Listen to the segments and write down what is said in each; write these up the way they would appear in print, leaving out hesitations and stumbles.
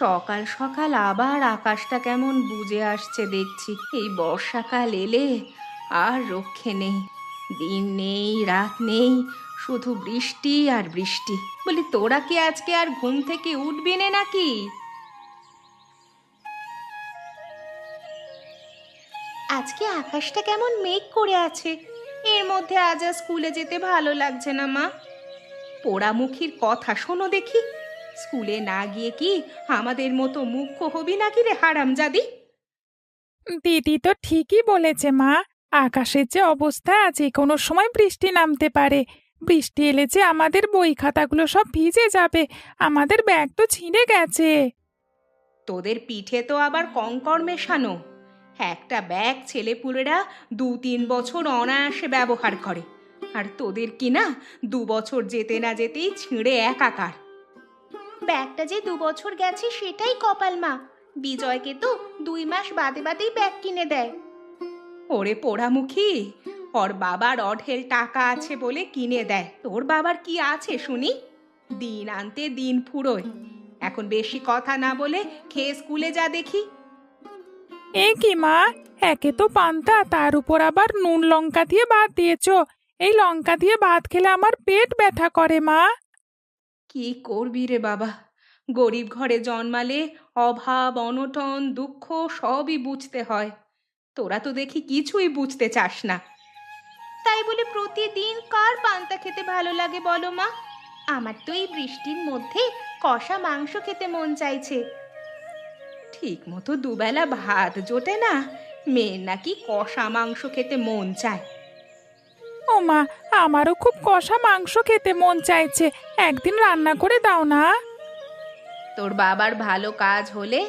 সকাল সকাল আবার আকাশটা কেমন বুজে আসছে দেখছি। এই বর্ষাকাল এলে আর রক্ষে নেই। দিন নেই, রাত নেই, শুধু বৃষ্টি আর বৃষ্টি। বলি, তোরা কি আজকে আর ঘুম থেকে উঠবি না নাকি? আজকে আকাশটা কেমন মেঘ করে আছে। এর মধ্যে আজ আর স্কুলে যেতে ভালো লাগছে না মা। পোড়ামুখীর কথা শোনো দেখি। স্কুলে না গিয়ে কি আমাদের মতো মুখ্য হবি নাকি রে হারামজাদি? দিদি তো ঠিকই বলেছে মা। আকাশের যে অবস্থা, যে কোনো সময় বৃষ্টি নামতে পারে। বৃষ্টি এলে যে আমাদের বই খাতাগুলো সব ভিজে যাবে। আমাদের ব্যাগ তো ছিঁড়ে গেছে। তোদের পিঠে তো আবার কঙ্কর মেশানো। একটা ব্যাগ ছেলেপুলেরা 2-3 বছর অনায়াসে ব্যবহার করে, আর তোদের কি না 2 বছর যেতে না যেতেই ছিঁড়ে একাকার। ব্যাগটা যে 2 বছর গেছে সেটাই কপাল মা। বিজয়কে তো 2 মাস বাদে বাদেই ব্যাগ কিনে দেয়। ওরে পোড়ামুখী, ওর বাবার অঢেল টাকা আছে বলে কিনে দেয়। তোর বাবার কি আছে শুনি? দিন আনতে দিন ফুরোয়। এখন বেশি কথা না বলে খেয়ে স্কুলে যা দেখি। এ কি মা, একে তো পান্তা, তার উপর আবার নুন লঙ্কা দিয়ে ভাত দিয়েছো। এই লঙ্কা দিয়ে ভাত খেলে আমার পেট ব্যথা করে মা। কি করবি রে বাবা, গরিব ঘরে জন্মালে অভাব, অনটন, দুঃখ সবই বুঝতে হয়। তোরা তো দেখি কিছুই বুঝতে চাস না। তাই বলে প্রতিদিন কার পান্তা খেতে ভালো লাগে বলো মা? আমার তো এই বৃষ্টির মধ্যে কষা মাংস খেতে মন চাইছে। ঠিক মতো দুবেলা ভাত জোটে না, মেয়ের নাকি কষা মাংস খেতে মন চায়। ও মা, আমারও খুব কষা মাংস খেতে মন চাইছে। একদিন রান্না করে দাও না। তোর বাবার ভালো কাজ হলে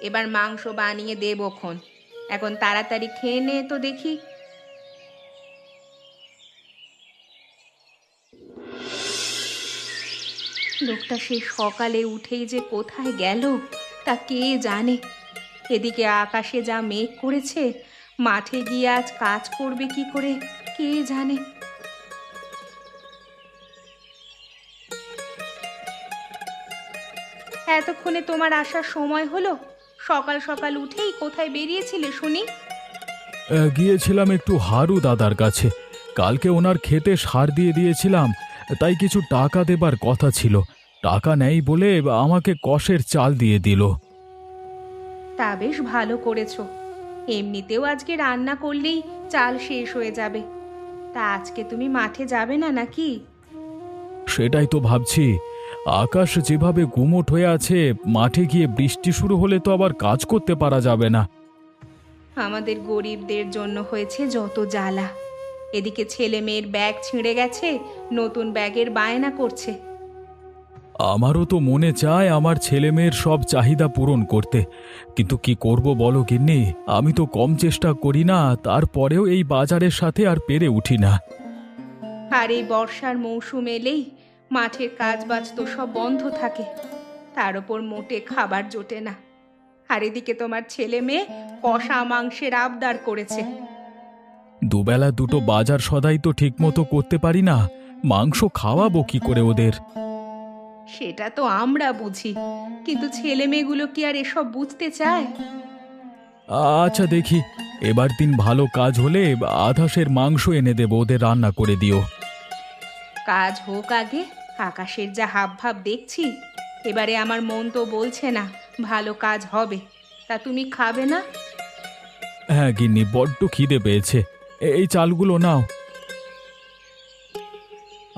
এবার মাংস বানিয়ে দেবক্ষণ। এখন তাড়াতাড়ি খেয়ে নে তো দেখি। লোকটা সে সকালে উঠেই যে কোথায় গেল তা কে জানে। এদিকে আকাশে যা মেঘ করেছে, মাঠে গিয়ে আজ কাজ করবে কি করে কে জানে। এতক্ষণে তোমার আসার সময় হলো? সকাল সকাল উঠেই কোথায় বেরিয়েছিলে শুনি? গিয়েছিলাম একটু হারু দাদার কাছে। কালকে ওনার ক্ষেতে সার দিয়ে দিয়েছিলাম, তাই কিছু টাকা দেবার কথা ছিল। টাকা নেই বলে আমাকে কষের চাল দিয়ে দিল। তা বেশ ভালো করেছো। এমনিতেও আজকে রান্না করলেই চাল শেষ হয়ে যাবে। তা আজকে তুমি মাঠে যাবে না নাকি? সেটাই তো ভাবছি। আকাশ যেভাবে গুমোট হয়ে আছে, মাঠে গিয়ে বৃষ্টি শুরু হলে তো আবার কাজ করতে পারা যাবে না। আমাদের গরিবদের জন্য হয়েছে যত জ্বালা। এদিকে ছেলে মেয়ের ব্যাগ ছিঁড়ে গেছে, নতুন ব্যাগের বায়না করছে। আমারও তো মনে চায় আমার ছেলে মেয়ের সব চাহিদা পূরণ করতে, কিন্তু কি করব বলো গিন্নি। আমি তো কম চেষ্টা করি না, তারপরেও এই বাজারের সাথে আর পেরে উঠি না। আর এই বর্ষার মৌসুম এলেই মাঠের কাজ বাজ তো সব বন্ধ থাকে। তার ওপর মোটে খাবার জোটে না। আর এদিকে তোমার ছেলে মেয়ে কষা মাংসের আবদার করেছে। দুবেলা দুটো বাজার সদাই তো ঠিকমতো করতে পারি না, মাংস খাওয়াবো কি করে ওদের? সেটা তো আমরা বুঝি, কিন্তু ছেলে মেয়েগুলো কি আর এসব বুঝতে চায়? আচ্ছা দেখি, এবার দিন ভালো কাজ হলে আধাশের মাংস এনে দেবো, ওদের রান্না করে দিও। কাজ হোক আগে। আকাশের যা হাবভাব দেখছি, এবারে আমার মন তো বলছে না ভালো কাজ হবে। তা তুমি খাবে না? হ্যাঁ গিন্নি, বড্ড খিদে পেয়েছে। এই চালগুলো নাও,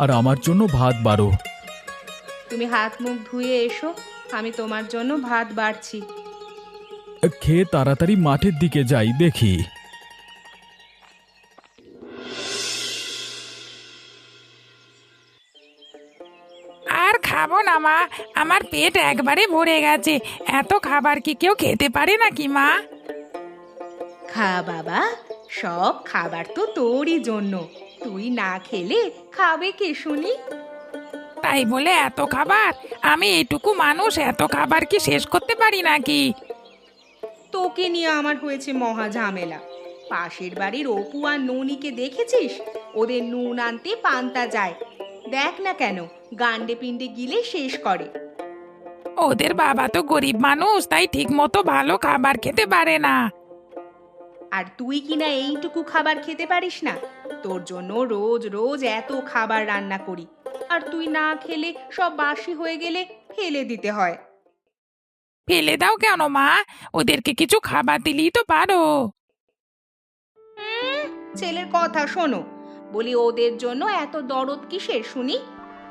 আর আমার জন্য ভাত বাড়ো। তুমি হাত মুখ ধুয়ে এসো, আমি তোমার জন্য ভাত বাড়ছি। খেয়ে তাড়াতাড়ি মাঠের দিকে যাই দেখি। আর খাবো না মা, আমার পেট একবারে ভরে গেছে। এত খাবার কি কেউ খেতে পারে নাকি মা? খা বাবা, সব খাবার তো তোরই জন্য। তুই না খেলে খাবে কে শুনি? তাই বলে এত খাবার? আমি এইটুকু মানুষ, এত খাবার কি শেষ করতে পারি নাকি? তোকে নিয়ে আমার হয়েছে মহা ঝামেলা। পাশের বাড়ির অপু আর ননিকে দেখেছিস? ওদের নুন আনতে পান্তা যায়। দেখ না কেন, গান্ডে পিণ্ডে গিলে শেষ করে। ও ওদের বাবা তো গরিব মানুষ, তাই ঠিক মতো ভালো খাবার খেতে পারে না। আর তুই কিনা এইটুকু খাবার খেতে পারিস না? তোর জন্য রোজ রোজ এত খাবার রান্না করি, আর তুই না খেলে সব বাসি হয়ে গেলে ফেলে দিতে হয়। ফেলে দাও কেন মা? ওদেরকে কিছু খাবার দিলেই তো পারো। ছেলের কথা শোনো, বলি ওদের জন্য এত দরদ কিসের শুনি?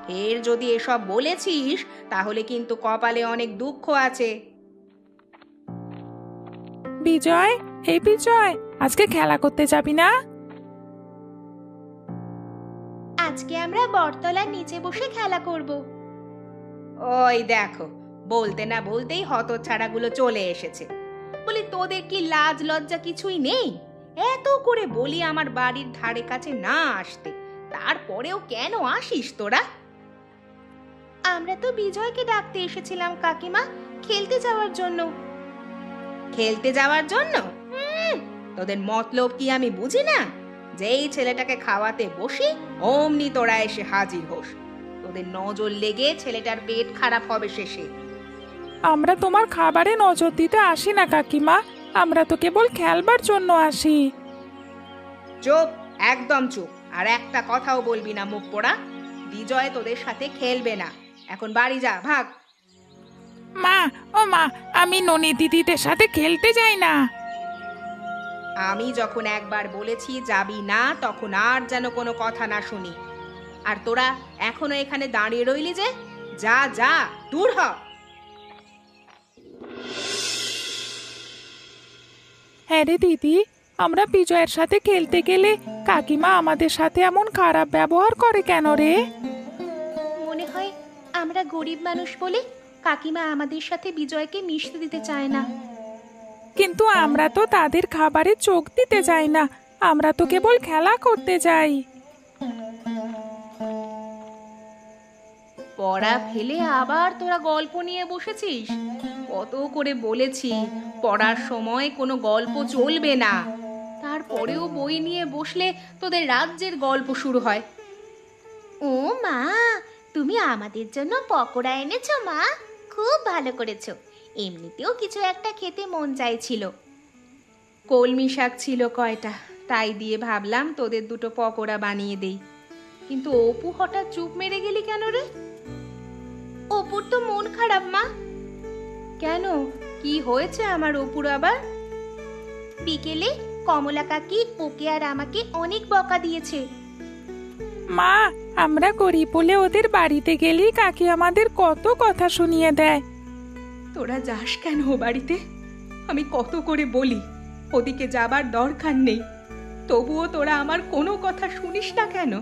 ফের যদি এসব বলেছিস তাহলে কিন্তু কপালে অনেক দুঃখ আছে। বিজয়, এই বিজয়, আজকে খেলা করতে যাবি না? আজকে আমরা বটতলার নিচে বসে খেলা করব। ওই দেখো, বলতে না বলতেই হতচ্ছাড়াগুলো চলে এসেছে। বলি তোদের কি লাজ লজ্জা কিছুই নেই? এত করে বলি আমার বাড়ির ধারে কাছে না আসতে, তারপরেও কেন আসিস তোরা? আমরা তো বিজয়কে ডাকতে এসেছিলাম কাকিমা, খেলতে যাওয়ার জন্য। খেলতে যাওয়ার জন্য? তোদের মতলব কি আমি বুঝি না? যেই ছেলেটাকে খাওয়াতে বসি অমনি তোরা এসে হাজির হোস। তোদের নজর লেগে ছেলেটার পেট খারাপ হবে শেষে। আমরা তোমার খাবারে নজর দিতে আসি না কাকিমা, আমরা তো কেবল খেলবার জন্য আসি। চুপ, একদম চুপ, আর একটা কথাও বলবি না মুখ পোড়া। বিজয় তোদের সাথে খেলবে না, এখন বাড়ি যা, ভাগ। মা, ও মা, আমি ননি দিদিদের সাথে খেলতে যাই না। আমি যখন একবার বলেছি যাবি না, তখন আর যেন কোনো কথা না শুনি। আর তোরা এখনো এখানে দাঁড়িয়ে রইলি যে? যা যা, দূর হ। হ্যাঁ রে দিদি, আমরা বিজয়ের সাথে খেলতে গেলে কাকিমা আমাদের সাথে এমন খারাপ ব্যবহার করে কেন রে? মনে হয় আমরা গরিব মানুষ বলে কাকিমা আমাদের সাথে বিজয়কে মিশতে দিতে চায় না। কিন্তু আমরা তো তাদের খাবারে চোখ দিতে যাই না, আমরা তো কেবল খেলা করতে যাই। পড়া ফেলে আবার তোরা গল্প নিয়ে বসেছিস? কত করে বলেছি পড়ার সময় কোনো গল্প চলবে না, তারপরেও বই নিয়ে বসলে তোদের রাজ্যের গল্প শুরু হয়। ও মা, তুমি আমাদের জন্য পকোড়া এনেছো মা, খুব ভালো করেছো। এমনিতেও কিছু একটা খেতে মন চাইছিল। কলমি শাক ছিল কয়টা, তাই দিয়ে ভাবলাম তোদের দুটো পকোড়া বানিয়ে দেই। কিন্তু অপু হঠাৎ চুপ মেরে গেলি কেন রে? অপুর তো মন খারাপ মা। কেন, কি হয়েছে আমার অপুর আবার? বিকেলে কমলা কাকি ওকে আর আমাকে অনেক বকা দিয়েছে। মা, আমরা গরিব বলে ওদের বাড়িতে গেলেই কাকি আমাদের কত কথা শুনিয়ে দেয়। তোরা যাস কেন ও বাড়িতে? আমি কত করে বলি ওদিকে যাবার দরকার নেই, তবুও তোরা আমার কোনো কথা শুনিস না কেন?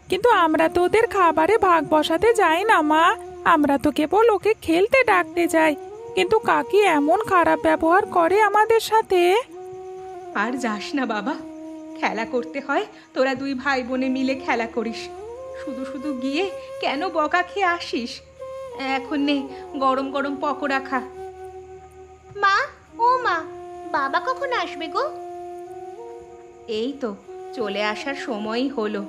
কিন্তু আমরা তো ওদের খাবারে ভাগ বসাতে যাই না মা, আমরা তো কেবল ওকে খেলতে ডাকতে যাই, কিন্তু কাকি এমন খারাপ ব্যবহার করে আমাদের সাথে। আর যাস না বাবা, খেলা করতে হয়, তোরা দুই ভাই বোনে মিলে খেলা করিস। শুধু শুধু গিয়ে কেন বকা খেয়ে আসিস? এখন নে, গরম গরম পকোড়া খা। মা, ও মা, বাবা কখন আসবে গো? এই তো চলে আসার সময়ই হলো।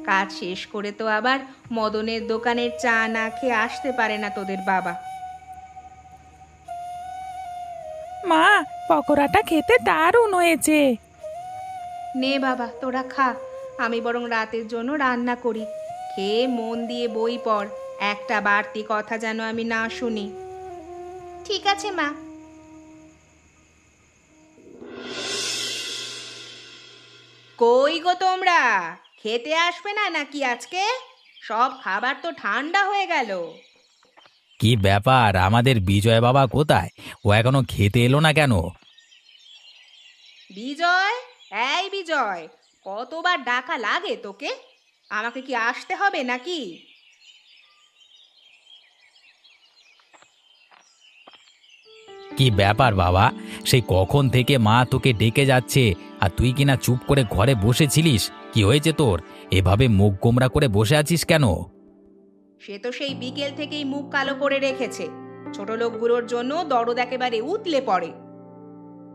কাজ শেষ করে তো আবার মদনের দোকানের চা না খেয়ে আসতে পারে না তোদের বাবা। মা, পকোড়াটা খেতে দারুণ হয়েছে। নে বাবা, তোরা খা, আমি বরং রাতের জন্য রান্না করি। খেয়ে মন দিয়ে বই পড়, একটা বাড়তি কথা যেন আমি না শুনি। ঠিক আছে মা। কই গো তোমরা, খেতে আসবে না নাকি আজকে? সব খাবার তো ঠান্ডা হয়ে গেল। কি ব্যাপার, আমাদের বিজয় বাবা কোথায়? ও এখনো খেতে এলো না কেন? বিজয়, এই বিজয়, কতবার ডাকা লাগে তোকে? আমাকে কি আসতে হবে নাকি? কি ব্যাপার বাবা, সেই কখন থেকে মা তোকে ডেকে যাচ্ছে আর তুই কিনা চুপ করে ঘরে বসেছিলিস? কি হয়েছে তোর? এভাবে মুখ গোমরা করে বসে আছিস কেন? সে তো সেই বিকেল থেকেই মুখ কালো করে রেখেছে। ছোট লোকগুলোর জন্য দরদ একেবারে উতলে পড়ে।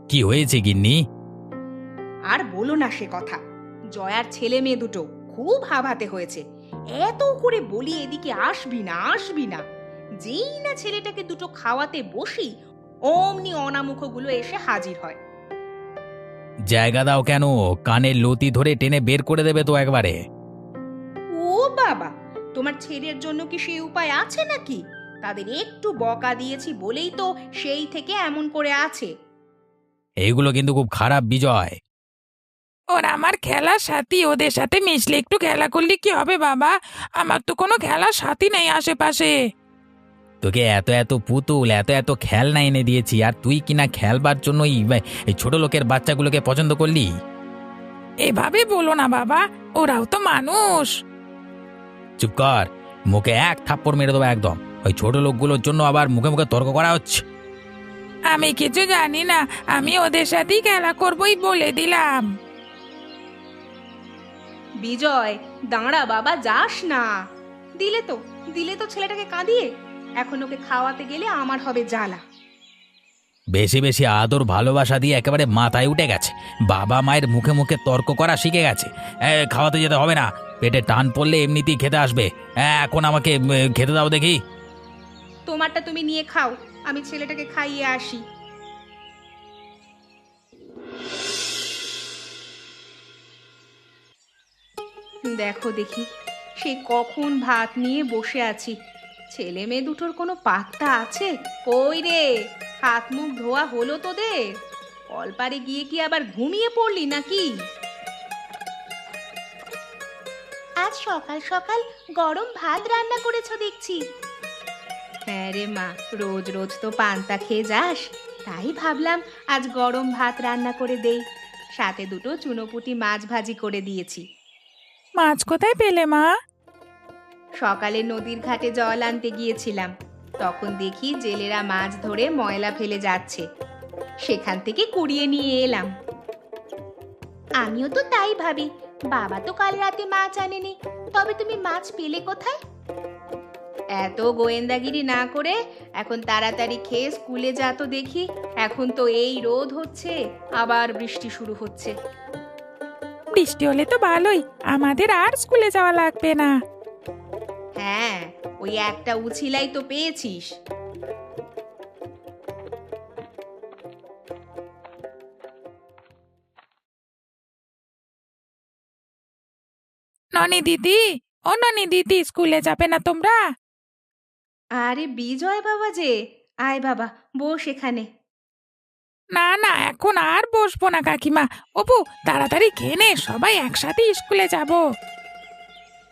কি হয়েছে গিন্নি? আর বলো না সে কথা। জয়ার ছেলে মেয়ে দুটো খুব হাবাতে হয়েছে। এত করে বলি এদিকে আসবি না আসবি না, যেই না ছেলেটাকে দুটো খাওয়াতে বসি অমনি অনামুখগুলো এসে হাজির হয়। জায়গা দাও কেন? কানের লতি ধরে টেনে বের করে দেবে তো একবারে। ও বাবা, তোমার ছেলের জন্য কি সেই উপায় আছে নাকি? তাদের একটু বকা দিয়েছি বলেই তো সেই থেকে এমন করে আছে। এইগুলো কিন্তু খুব খারাপ বিজয়। ওরা আমার খেলার সাথী, ওদের সাথে মিশলে একটু খেলা করলে কি হবে বাবা? আমার তো কোনো খেলার সাথী নেই আশেপাশে। তোকে এত এত পুতুল, এত এত খেলনা এনে দিয়েছি, আর তুই কিনা খেলবার জন্য এই ছোট লোকের বাচ্চাগুলোকে পছন্দ করলি? এভাবে বলো না বাবা, ওরাও তো মানুষ। চুপ কর, মুখে এক থাপ্পড় মেরে দেবো একদম। ওই ছোট লোকগুলোর জন্য আবার মুখে মুখে তর্ক করা হচ্ছে। আমি কিছু জানি না, আমি ওদের সাথেই খেলা করবই বলে দিলাম। বিজয়, দাঁড়া বাবা, যাস না। দিলে তো ছেলেটাকে কাঁদিয়ে। এখন ওকে খাওয়াতে গেলে আমার হবে জ্বালা। বেশি বেশি আদর ভালোবাসা দিয়ে একেবারে মাথায় উঠে গেছে। বাবা মায়ের মুখে মুখে তর্ক করা শিখে গেছে। খাওয়াতে যেতে হবে না, পেটে টান পড়লে এমনিতেই খেতে আসবে। এখন আমাকে খেতে দাও দেখি। তোমারটা তুমি নিয়ে খাও, আমি ছেলেটাকে খাইয়ে আসি। দেখো দেখি, সে কখন ভাত নিয়ে বসে আছি, ছেলে মেয়ে দুটোর কোনো পাত্তা আছে? কই রে, হাত মুখ ধোয়া হলো তোদের? কলপারে গিয়ে কি আবার ঘুমিয়ে পড়লি নাকি? আজ সকাল সকাল গরম ভাত রান্না করেছো দেখছি। হ্যাঁ রে মা, রোজ রোজ তো পান্তা খেয়ে যাস, তাই ভাবলাম আজ গরম ভাত রান্না করে দেই। সাথে দুটো চুনোপুঁটি মাছ ভাজি করে দিয়েছি। মাছ কোথায় পেলে মা? সকালে নদীর ঘাটে জল আনতে গিয়েছিলাম, তখন দেখি জেলেরা মাছ ধরে ময়লা ফেলে যাচ্ছে, সেখান থেকে কুড়িয়ে নিয়ে এলাম। আমিও তো তাই ভাবি, বাবা তো কাল রাতে মাছ আনেনি, তবে তুমি মাছ পেলে কোথায়? এত গোয়েন্দাগিরি না করে এখন তাড়াতাড়ি খেয়ে স্কুলে যা তো দেখি। এখন তো এই রোদ হচ্ছে, আবার বৃষ্টি শুরু হচ্ছে। বৃষ্টি হলে তো ভালোই, আমাদের আর স্কুলে যাওয়া লাগবে না। হ্যাঁ, ওই একটা উছিলাই তো পেয়েছিস। ননি দিদি, ও ননি দিদি, স্কুলে যাবে না তোমরা? আরে বিজয় বাবা যে, আয় বাবা, বস এখানে। না না, এখন আর বসবো না কাকিমা। অপু, তাড়াতাড়ি খেয়ে নে, সবাই একসাথে স্কুলে যাব।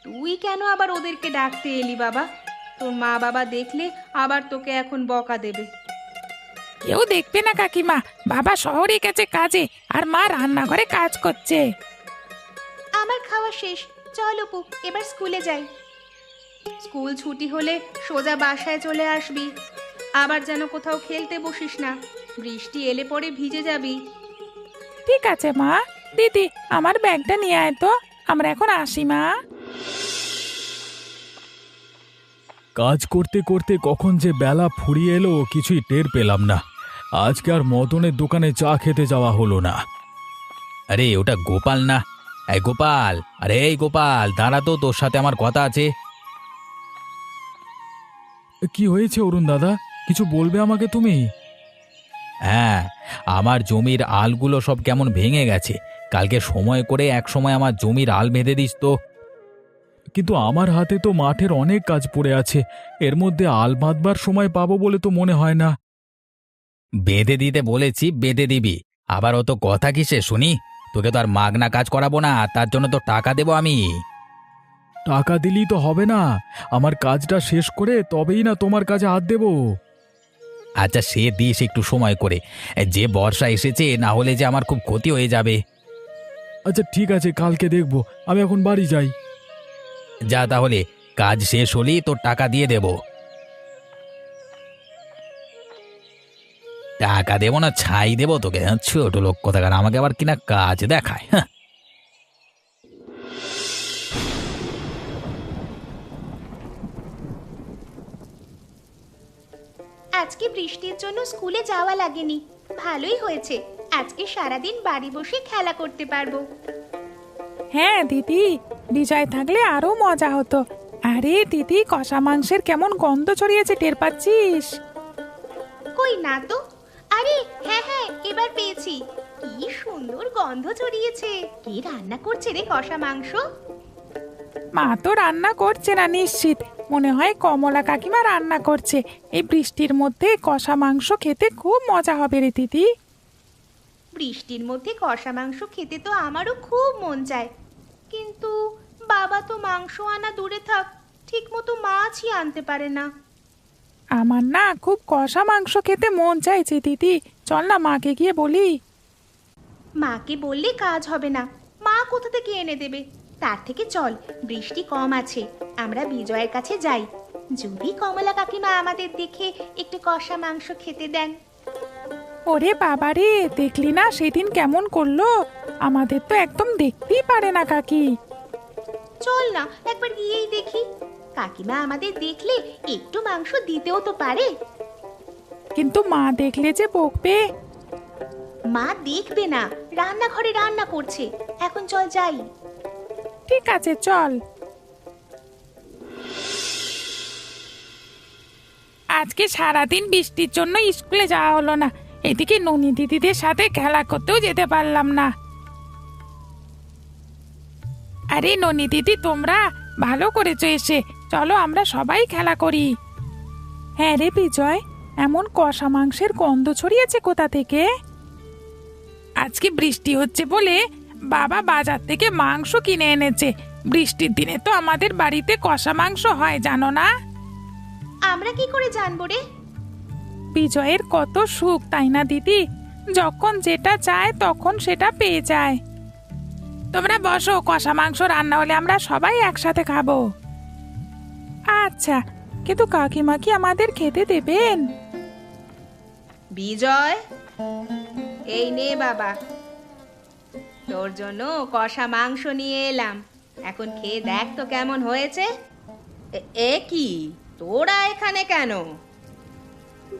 তুই কেন আবার ওদেরকে ডাকতে এলি বাবা? তোর মা বাবা দেখলে আবার তোকে এখন বকা দেবে। কেউ দেখবে না কাকিমা, বাবা শহরে গেছে কাজে, আর মা রান্নাঘরে কাজ করছে। আমার খাওয়া শেষ, চল অপু, এবার স্কুলে যাই। স্কুল ছুটি হলে সোজা বাসায় চলে আসবি, আবার যেন কোথাও খেলতে বসিস না, বৃষ্টি এলে পরে ভিজে যাবি। ঠিক আছে মা। দিদি, আমার ব্যাগটা নিয়ে আয় তো, আমরা এখন আসি মা। কাজ করতে করতে কখন যে বেলা ফুরিয়ে এলো কিছুই টের পেলাম না। আজকে আর মদনের দোকানে চা খেতে যাওয়া হলো না। আরে ওটা গোপাল না? এই গোপাল, আরে এই গোপাল, দাঁড়া তো, তোর সাথে আমার কথা আছে। কি হয়েছে অরুণ দাদা, কিছু বলবে আমাকে তুমি? হ্যাঁ, আমার জমির আলগুলো সব কেমন ভেঙে গেছে। কালকে সময় করে এক সময় আমার জমির আল বেঁধে দিস তো। কিন্তু আমার হাতে তো মাঠের অনেক কাজ পড়ে আছে, এর মধ্যে আল বাঁধবার সময় পাবো বলে তো মনে হয় না। বেঁধে দিতে বলেছি, বেঁধে দিবি। আবার অত কথা কিসে শুনি? তোকে তো আর মাগনা কাজ করাবো না, তার জন্য তো টাকা দেবো আমি। টাকা দিলেই তো হবে না, আমার কাজটা শেষ করে তবেই না তোমার কাজে হাত দেবো। আচ্ছা, সে দিস একটু সময় করে, যে বর্ষা এসেছে, না হলে যে আমার খুব ক্ষতি হয়ে যাবে। আচ্ছা ঠিক আছে, কালকে দেখবো, আমি এখন বাড়ি যাই। যা তাহলে, কাজ শেষ হলেই তোর টাকা দিয়ে দেব। টাকা দেবো না ছাই দেবো তোকে? ছোট লোক কোথাকার, আমাকে আবার কিনা কাজ দেখায়। হ্যাঁ, আজকে বৃষ্টির জন্য স্কুলে যাওয়া লাগেনি, ভালোই হয়েছে। আজকে সারাদিন বাড়ি বসে খেলা করতে পারবো। হ্যাঁ দিদি, বিজয় থাকলে আরো মজা হতো। আরে দিদি, কষা মাংসের কেমন গন্ধ ছড়িয়েছে, টের পাচ্ছিস? কই না তো। আরে হ্যাঁ হ্যাঁ, এবার পেয়েছি। কি সুন্দর গন্ধ ছড়িয়েছে। কে রান্না করছে রে কষা মাংস? মা তো রান্না করছে না নিশ্চিত, মনে হয় কমলা কাকিমা রান্না করছে। এই বৃষ্টির মধ্যে কষা মাংস খেতে খুব মজা হবে রে দিদি। বৃষ্টির মধ্যে কষা মাংস খেতে তো আমারও খুব মন চায়, কিন্তু বাবা তো মাংস আনা দূরে থাক, ঠিক মতো মাছই আনতে পারে না। আমার না খুব কষা মাংস খেতে মন চাইছে দিদি, চল না মাকে গিয়ে বলি। মাকে বললে কাজ হবে না, মা কোথা থেকে এনে দেবে? তার থেকে চল, বৃষ্টি কম আছে, আমরা বিজয়ের কাছে যাই। যদি কমলা কাকিমা আমাদের দেখে একটু কষা মাংস খেতে দেন। ওরে বাবারে, দেখলি না সেদিন কেমন করলো? আমাদের তো একদম দেখতেই পারে না কাকি। চল না একবার গিয়েই দেখি, কাকিমা আমাদের দেখলে একটু মাংস দিতেও তো পারে। কিন্তু মা দেখলে যে বকবে। মা দেখবে না, রান্নাঘরে রান্না করছে। এখন চল যাই। ঠিক আছে চল। আজকে সারাদিন বৃষ্টির জন্য স্কুলে যাওয়া হলো না, এদিকে ননি দিদিদের সাথে খেলা করতেও যেতে পারলাম না। আরে ননি দিদি, তোমরা ভালো করেছো এসে, চলো আমরা সবাই খেলা করি। হ্যাঁ রে বিজয়, এমন কষা মাংসের গন্ধ ছড়িয়েছে কোথা থেকে? আজকে বৃষ্টি হচ্ছে বলে বাবা বাজার থেকে মাংস কিনে এনেছে। বৃষ্টির দিনে তো আমাদের বাড়িতে কষা মাংস হয়, জানো না? আমরা কি করে জানবো রে? বিজয়ের কত সুখ, তাই না দিদি? যখন যেটা চায় তখন সেটা পেয়ে যায়। তোমরা বসো, কষা মাংস রান্না হলে আমরা সবাই একসাথে খাবো। আচ্ছা, কিন্তু কাকিমা কি আমাদের খেতে দেবেন? বিজয়, এই নে বাবা, তোর জন্য কষা মাংস নিয়ে এলাম। এখন খেয়ে দেখ তো কেমন হয়েছে। এ কি, তোরা এখানে কেন?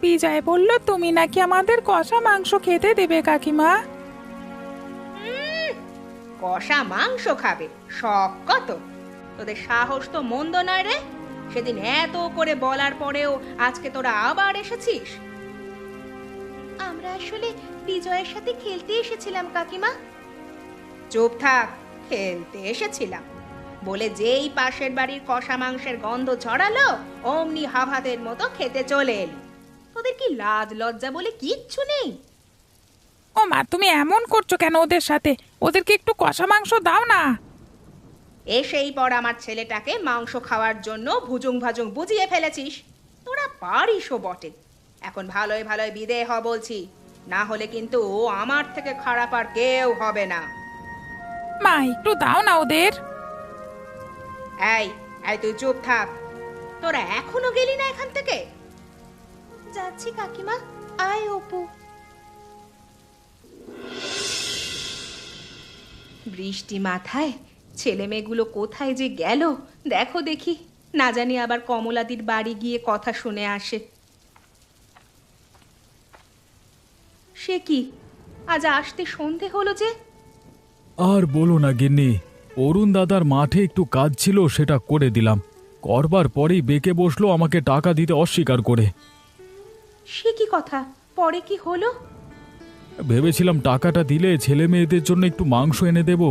বিজয় বলল তুমি নাকি আমাদের কষা মাংস খেতে দেবে কাকিমা। কষা মাংস খাবে? শখ কত! তোদের সাহস তো মন্দ নয় রে। সেদিন এত করে বলার পরেও আজকে তোরা আবার এসেছিস। আমরা আসলে বিজয়ের সাথে খেলতে এসেছিলাম কাকিমা। চুপ থাক, খেলতে এসেছিলাম বলে যেই পাশের বাড়ির কষা মাংসের গন্ধ ছড়ালো অমনি হাভাতের মতো খেতে চলে এলি। তোদের কি লাজ লজ্জা বলে কিচ্ছু নেই? ও মা, তুমি এমন করছো কেন ওদের সাথে? ওদেরকে একটু কষা মাংস দাও না। এসেই পর আমার ছেলেটাকে মাংস খাওয়ার জন্য ভুজুং ভাজুং বুঝিয়ে ফেলেছিস। তোরা পারিসও বটে। এখন ভালোই ভালোই বিদেয় হ বলছি, না হলে কিন্তু আমার থেকে খারাপ আর কেউ হবে না। মা, একটু দাও না ওদের। এই এই তুই চুপ থাক। তোরা এখনো গেলি না এখান থেকে? যাচ্ছি কাকিমা। আয় অপু। বৃষ্টি মাথায় ছেলে মেয়েগুলো কোথায় যে গেল দেখো দেখি, না জানি আবার কমলাদির বাড়ি গিয়ে কথা শুনে আসে। সে কি, আজ আসতে সন্ধে হলো যে? আর বলো না গিন্নি, অরুণ দাদার মাঠে একটু কাজ ছিল, সেটা করে দিলাম। করবার পরেই বেঁকে বসলো আমাকে টাকা দিতে অস্বীকার করে। সে কি কথা, পরে কি হলো? ভেবেছিলাম টাকাটা দিলে ছেলে মেয়েদের জন্য একটু মাংস এনে দেব।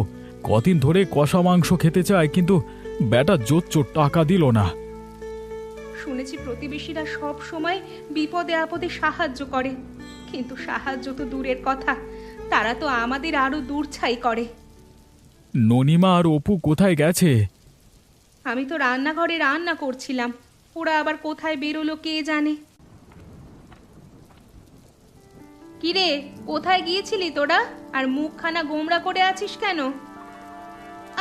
কদিন ধরে কষা মাংস খেতে চায়, কিন্তু বেটা জোচ্চোর টাকা দিল না। শুনেছি প্রতিবেশীরা সব সময় বিপদে আপদে সাহায্য করে, কিন্তু সাহায্য তো দূরের কথা, তারা তো আমাদের আরো দূর ছাই করে। ননিমা আর অপু কোথায় গেছে? আমি তো রান্নাঘরে রান্না করছিলাম, ওরা আবার কোথায় বেরোলো কে জানে। কিরে, কোথায় গিয়েছিলি তোরা? আর মুখখানা গোমড়া করে আছিস কেন?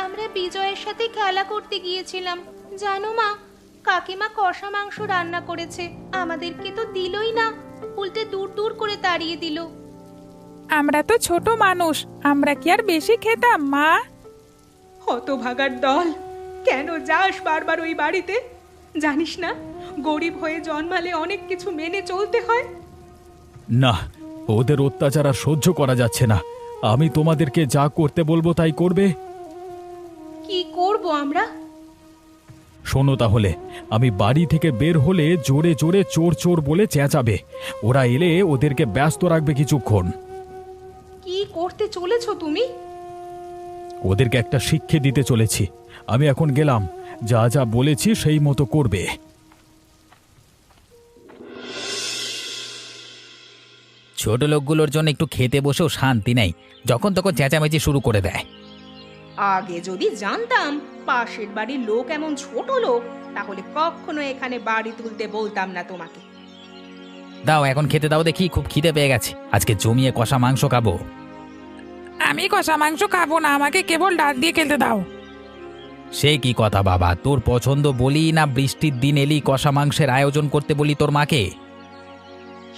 আমরা বিজয়ের সাথে খেলা করতে গিয়েছিলাম। জানো মা, কাকিমা কষা মাংস রান্না করেছে, আমাদেরকে তো দিলই না, উল্টে দূর দূর করে তাড়িয়ে দিল। আমরা তো ছোট মানুষ, আমরা কি আর বেশি খেতাম মা? হতভাগার দল, কেন যাস বারবার ওই বাড়িতে? জানিস না গরিব হয়ে জন্মালে অনেক কিছু মেনে চলতে হয়। না, ওদের অত্যাচার আর সহ্য করা যাচ্ছে না। আমি তোমাদেরকে যা করতে বলবো তাই করবে। কি করব আমরা? শোনো তাহলে, আমি বাড়ি থেকে বের হলে জোরে জোরে চোর চোর বলে চেঁচাবে। ওরা এলে ওদেরকে ব্যস্ত রাখবে কিছুক্ষণ। কি করতে চলেছো তুমি? ওদেরকে একটা শিক্ষা দিতে চলেছি। আমি এখন গেলাম, যা যা বলেছি সেই মতো করবে। ছোট লোকগুলোর জন্য একটু খেতে বসেও শান্তি নেই, যখন তখন চেঁচামেচি শুরু করে দেয়। আগে যদি জানতাম পাশের বাড়ির লোক এমন ছোট লোক, তাহলে কখনো এখানে বাড়ি তুলতে বলতাম না তোমাকে। দাও এখন খেতে দাও দেখি, খুব খিদে পেয়ে গেছে। আজকে জমিয়ে কষা মাংস খাবো। আমি কষা মাংস খাবো না, আমাকে কেবল ডাল দিয়ে খেতে দাও। সে কি কথা বাবা, তোর পছন্দ বলি না বৃষ্টির দিন এলি কষা মাংসের আয়োজন করতে বলি তোর মাকে?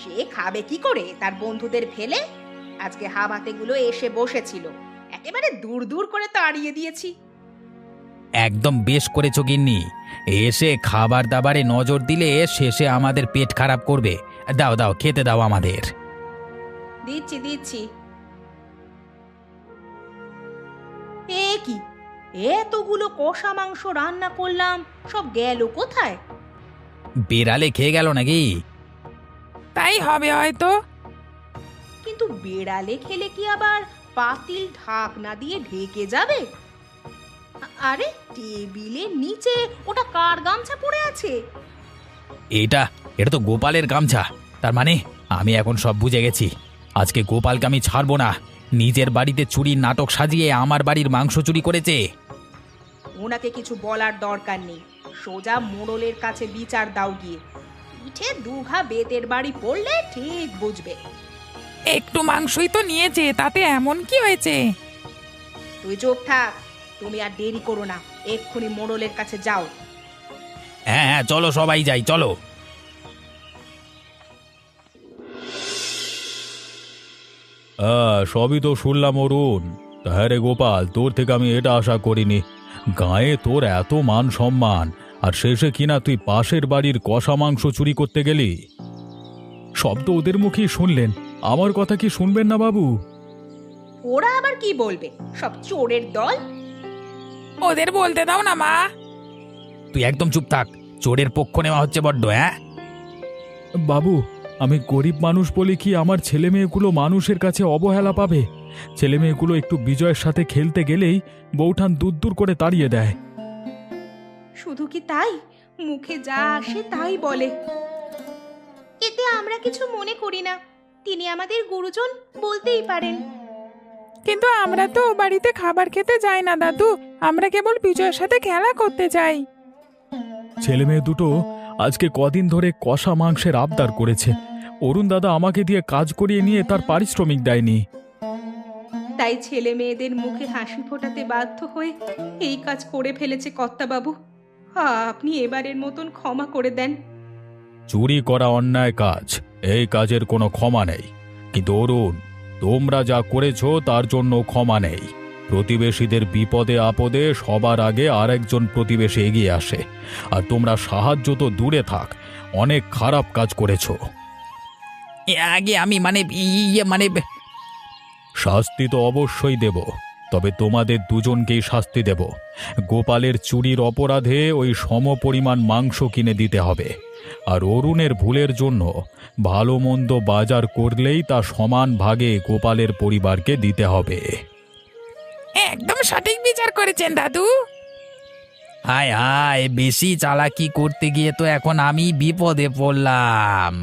সে খাবে কি করে তার বন্ধুদের ফেলে? আজকে হাবাতেগুলো এসে বসেছিল, একেবারে দূর দূর করে তাড়িয়ে দিয়েছি। একদম বেশ করেছো গিন্নি, এসে খাবার দাবারে নজর দিলে শেষে আমাদের পেট খারাপ করবে। দাও দাও খেতে দাও আমাদের। দিচ্ছি দিচ্ছি। এ কি, এতগুলো কষা মাংস রান্না করলাম, সব গেল কোথায়? বেড়ালে খেয়ে গেল নাকি? তাই হবে হয়তো। কিন্তু বেড়ালে খেলে কি আবার পাতিল ঢাকনা দিয়ে ঢেকে যাবে? আরে টেবিলের নিচে ওটা কার গামছা পড়ে আছে? এটা এটা তো গোপালের গামছা। তার মানে আমি এখন সব বুঝে গেছি। আজকে গোপালকে আমি ছাড়বো না। নিজের বাড়িতে চুরির নাটক সাজিয়ে আমার বাড়ির মাংস চুরি করেছে। ওনাকে কিছু বলার দরকার নেই, সোজা মোড়লের কাছে বিচার দাও গিয়ে। পিঠে দুঘা বেতের বাড়ি পড়লে ঠিক বুঝবে। একটু মাংসই তো নিয়েছে, তাতে এমন কি হয়েছে? তুই চুপ থাক, তুমি আর দেরি করো না, এক্ষুনি মোড়লের কাছে যাও। হ্যাঁ হ্যাঁ চলো সবাই যাই, চলো। সবই তো শুনলাম অরুণ। তা হ্যাঁ রে গোপাল, তোর থেকে আমি এটা আশা করিনি। গায়ে তোর এত মান সম্মান, আর শেষে কিনা তুই পাশের বাড়ির কষা মাংস চুরি করতে গেলি। শব্দ ওদের মুখেই শুনলেন, আমার কথা কি শুনবেন না বাবু? ওরা আবার কি বলবে, সব চোরের দল। ওদের বলতে দাও না মা। তুই একদম চুপ থাক, চোরের পক্ষ নেওয়া হচ্ছে বড্ড। হ্যাঁ বাবু, আমি গরিব মানুষ বলে কি আমার ছেলে মেয়েগুলো মানুষের কাছে অবহেলা পাবে? ছেলে মেয়েগুলো একটু বিজয়ের সাথে খেলতে গেলেই বউঠান দূর দূর করে তাড়িয়ে দেয়। শুধু কি তাই, মুখে যা আসে তাই বলে। এতে আমরা কিছু মনে করি না, তিনি আমাদের গুরুজন, বলতেই পারেন। কিন্তু আমরা তো ও বাড়িতে খাবার খেতে যাই না দাদু, আমরা কেবল বিজয়ের সাথে খেলা করতে যাই। ছেলে মেয়ে দুটো আজকে কদিন ধরে কষা মাংসের আবদার করেছে। অরুণ দাদা আমাকে দিয়ে কাজ করিয়ে নিয়ে তার পারিশ্রমিক দেয়নি। তাই ছেলে মেয়েদের মুখে হাসি ফোটাতে বাধ্য হয়ে এই কাজ করে ফেলেছে কর্তাবাবু। আপনি এবারের মতন ক্ষমা করে দেন। চুরি করা অন্যায় কাজ, এই কাজের কোনো ক্ষমা নেই। কিন্তু অরুণ, তোমরা যা করেছো তার জন্য ক্ষমা নেই। প্রতিবেশীদের বিপদে আপদে সবার আগে আরেকজন প্রতিবেশী এগিয়ে আসে, আর তোমরা সাহায্য তো দূরে থাক, অনেক খারাপ কাজ করেছো। আগে আমি মানে শাস্তি তো অবশ্যই দেব, তবে তোমাদের দুজনকেই শাস্তি দেব। গোপালের চুরির অপরাধে ওই সমপরিমাণ মাংস কিনে দিতে হবে, আর অরুণের ভুলের জন্য ভালো মন্দ বাজার করলেই তা সমান ভাগে গোপালের পরিবারকে দিতে হবে। একদম সঠিক বিচার করেছেন দাদু। হায় হায়, বেশি চালাকি করতে গিয়ে তো এখন আমি বিপদে পড়লাম।